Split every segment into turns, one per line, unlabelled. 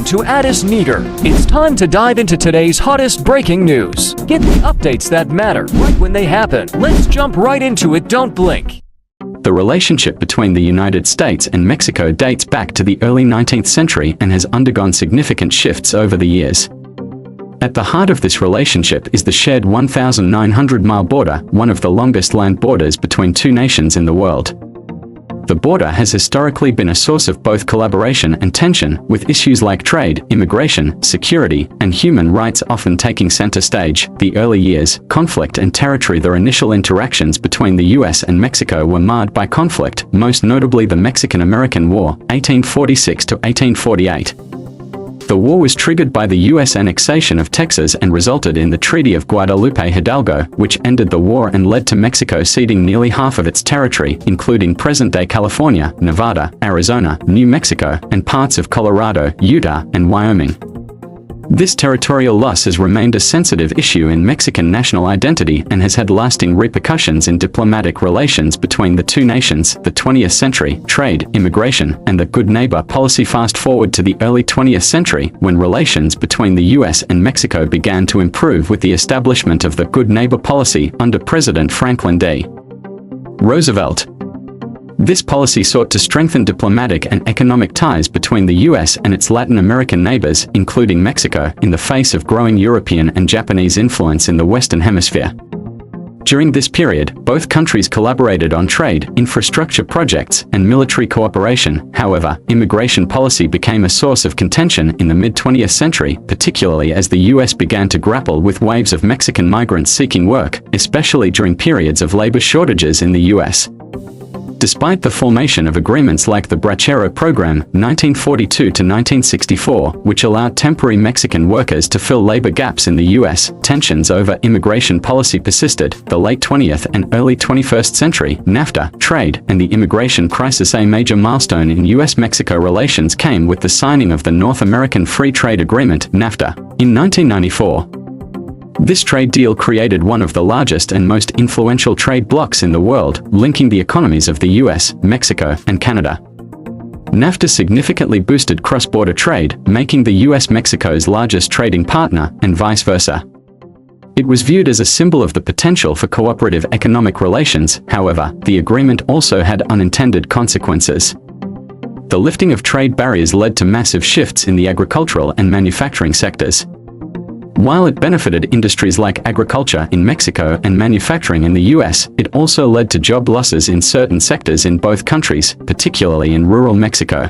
to Addis Neater. It's time to dive into today's hottest breaking news. Get the updates that matter right when they happen. Let's jump right into it, don't blink.
The relationship between the United States and Mexico dates back to the early 19th century and has undergone significant shifts over the years. At the heart of this relationship is the shared 1,900-mile border, one of the longest land borders between two nations in the world. The border has historically been a source of both collaboration and tension, with issues like trade, immigration, security, and human rights often taking center stage. The early years, conflict and territory. The initial interactions between the US and Mexico were marred by conflict, most notably the Mexican-American War, 1846 to 1848. The war was triggered by the U.S. annexation of Texas and resulted in the Treaty of Guadalupe Hidalgo, which ended the war and led to Mexico ceding nearly half of its territory, including present-day California, Nevada, Arizona, New Mexico, and parts of Colorado, Utah, and Wyoming. This territorial loss has remained a sensitive issue in Mexican national identity and has had lasting repercussions in diplomatic relations between the two nations. The 20th century, trade, immigration, and the good neighbor policy. Fast forward to the early 20th century, when relations between the US and Mexico began to improve with the establishment of the good neighbor policy under President Franklin D. Roosevelt. This policy sought to strengthen diplomatic and economic ties between the US and its Latin American neighbors, including Mexico, in the face of growing European and Japanese influence in the Western Hemisphere. During this period, both countries collaborated on trade, infrastructure projects, and military cooperation. However, immigration policy became a source of contention in the mid-20th century, particularly as the US began to grapple with waves of Mexican migrants seeking work, especially during periods of labor shortages in the US. Despite the formation of agreements like the Bracero Program, 1942 to 1964, which allowed temporary Mexican workers to fill labor gaps in the U.S., tensions over immigration policy persisted. The late 20th and early 21st century, NAFTA, trade, and the immigration crisis. A major milestone in U.S.-Mexico relations came with the signing of the North American Free Trade Agreement, NAFTA, in 1994. This trade deal created one of the largest and most influential trade blocs in the world, linking the economies of the US, Mexico, and Canada. NAFTA significantly boosted cross-border trade, making the US Mexico's largest trading partner, and vice versa. It was viewed as a symbol of the potential for cooperative economic relations. However, the agreement also had unintended consequences. The lifting of trade barriers led to massive shifts in the agricultural and manufacturing sectors. While it benefited industries like agriculture in Mexico and manufacturing in the US, it also led to job losses in certain sectors in both countries, particularly in rural Mexico.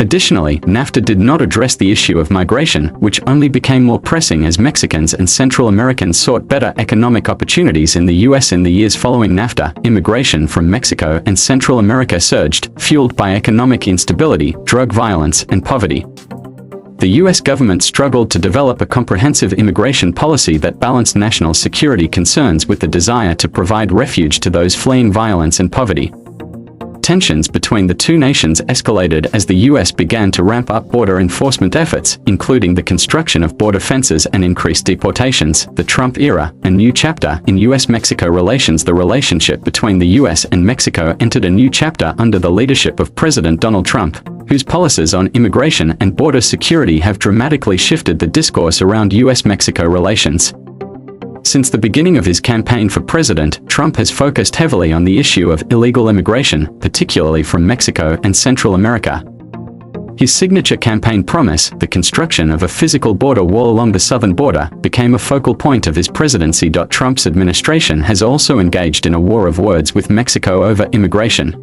Additionally, NAFTA did not address the issue of migration, which only became more pressing as Mexicans and Central Americans sought better economic opportunities in the US. In the years following NAFTA, immigration from Mexico and Central America surged, fueled by economic instability, drug violence, and poverty. The U.S. government struggled to develop a comprehensive immigration policy that balanced national security concerns with the desire to provide refuge to those fleeing violence and poverty. Tensions between the two nations escalated as the U.S. began to ramp up border enforcement efforts, including the construction of border fences and increased deportations. The Trump era, a new chapter in U.S.-Mexico relations. The relationship between the U.S. and Mexico entered a new chapter under the leadership of President Donald Trump, whose policies on immigration and border security have dramatically shifted the discourse around U.S.-Mexico relations. Since the beginning of his campaign for president, Trump has focused heavily on the issue of illegal immigration, particularly from Mexico and Central America. His signature campaign promise, the construction of a physical border wall along the southern border, became a focal point of his presidency. Trump's administration has also engaged in a war of words with Mexico over immigration.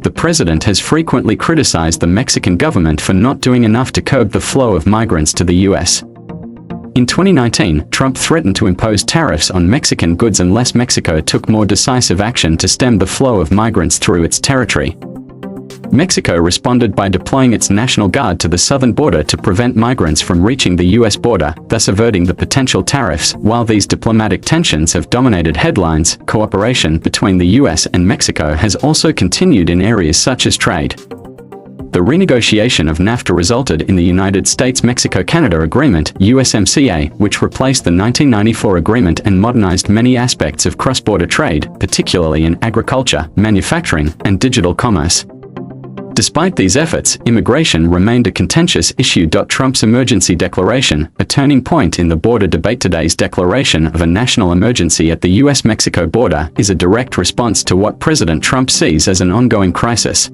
The president has frequently criticized the Mexican government for not doing enough to curb the flow of migrants to the U.S. In 2019, Trump threatened to impose tariffs on Mexican goods unless Mexico took more decisive action to stem the flow of migrants through its territory. Mexico responded by deploying its National Guard to the southern border to prevent migrants from reaching the U.S. border, thus averting the potential tariffs. While these diplomatic tensions have dominated headlines, cooperation between the U.S. and Mexico has also continued in areas such as trade. The renegotiation of NAFTA resulted in the United States-Mexico-Canada Agreement, USMCA, which replaced the 1994 agreement and modernized many aspects of cross-border trade, particularly in agriculture, manufacturing, and digital commerce. Despite these efforts, immigration remained a contentious issue. Trump's emergency declaration, a turning point in the border debate. Today's declaration of a national emergency at the US-Mexico border is a direct response to what President Trump sees as an ongoing crisis.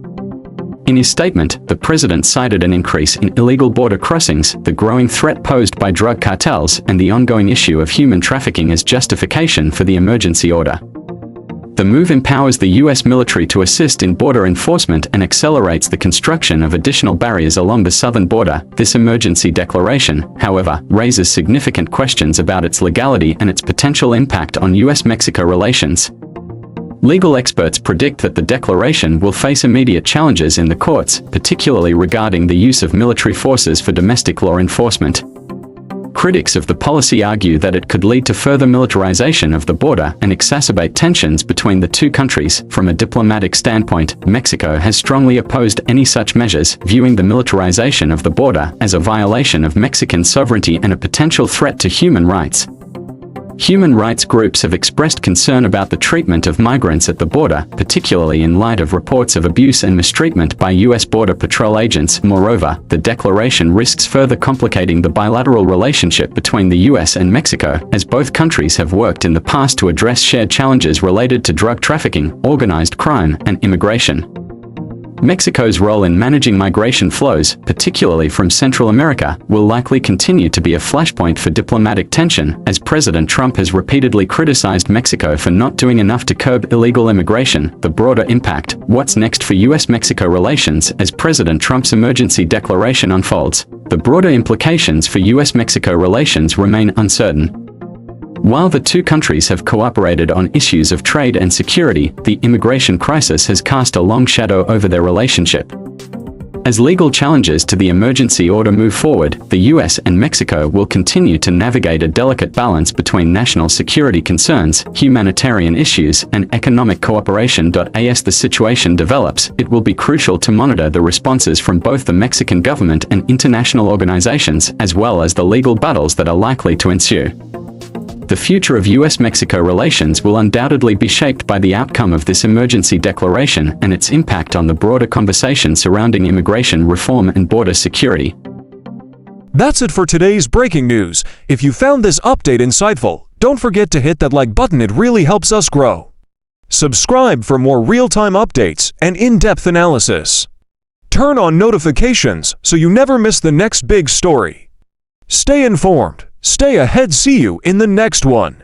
In his statement, the president cited an increase in illegal border crossings, the growing threat posed by drug cartels, and the ongoing issue of human trafficking as justification for the emergency order. The move empowers the U.S. military to assist in border enforcement and accelerates the construction of additional barriers along the southern border. This emergency declaration, however, raises significant questions about its legality and its potential impact on U.S.-Mexico relations. Legal experts predict that the declaration will face immediate challenges in the courts, particularly regarding the use of military forces for domestic law enforcement. Critics of the policy argue that it could lead to further militarization of the border and exacerbate tensions between the two countries. From a diplomatic standpoint, Mexico has strongly opposed any such measures, viewing the militarization of the border as a violation of Mexican sovereignty and a potential threat to human rights. Human rights groups have expressed concern about the treatment of migrants at the border, particularly in light of reports of abuse and mistreatment by U.S. Border Patrol agents. Moreover, the declaration risks further complicating the bilateral relationship between the U.S. and Mexico, as both countries have worked in the past to address shared challenges related to drug trafficking, organized crime, and immigration. Mexico's role in managing migration flows, particularly from Central America, will likely continue to be a flashpoint for diplomatic tension, as President Trump has repeatedly criticized Mexico for not doing enough to curb illegal immigration. The broader impact, what's next for U.S.-Mexico relations as President Trump's emergency declaration unfolds, the broader implications for U.S.-Mexico relations remain uncertain. While the two countries have cooperated on issues of trade and security, the immigration crisis has cast a long shadow over their relationship. As legal challenges to the emergency order move forward, the US and Mexico will continue to navigate a delicate balance between national security concerns, humanitarian issues, and economic cooperation. As the situation develops, it will be crucial to monitor the responses from both the Mexican government and international organizations, as well as the legal battles that are likely to ensue. The future of U.S.-Mexico relations will undoubtedly be shaped by the outcome of this emergency declaration and its impact on the broader conversation surrounding immigration reform and border security.
That's it for today's breaking news. If you found this update insightful, don't forget to hit that like button, it really helps us grow. Subscribe for more real-time updates and in-depth analysis. Turn on notifications so you never miss the next big story. Stay informed. Stay ahead. See you in the next one.